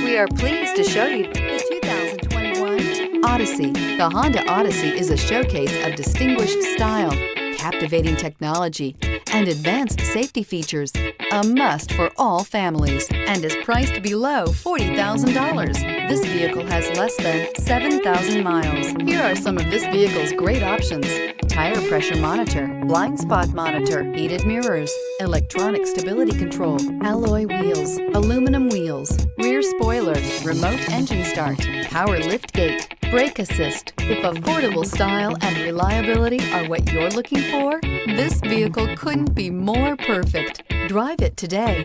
We are pleased to show you the 2021 Odyssey. The Honda Odyssey is a showcase of distinguished style, captivating technology, and advanced safety features. A must for all families and is priced below $40,000. This vehicle has less than 7,000 miles. Here are some of this vehicle's great options: tire pressure monitor, blind spot monitor, heated mirrors, electronic stability control, alloy wheels, aluminum wheels, rear spoiler, remote engine start, power liftgate, brake assist. If affordable style and reliability are what you're looking for, this vehicle couldn't be more perfect. Drive it today.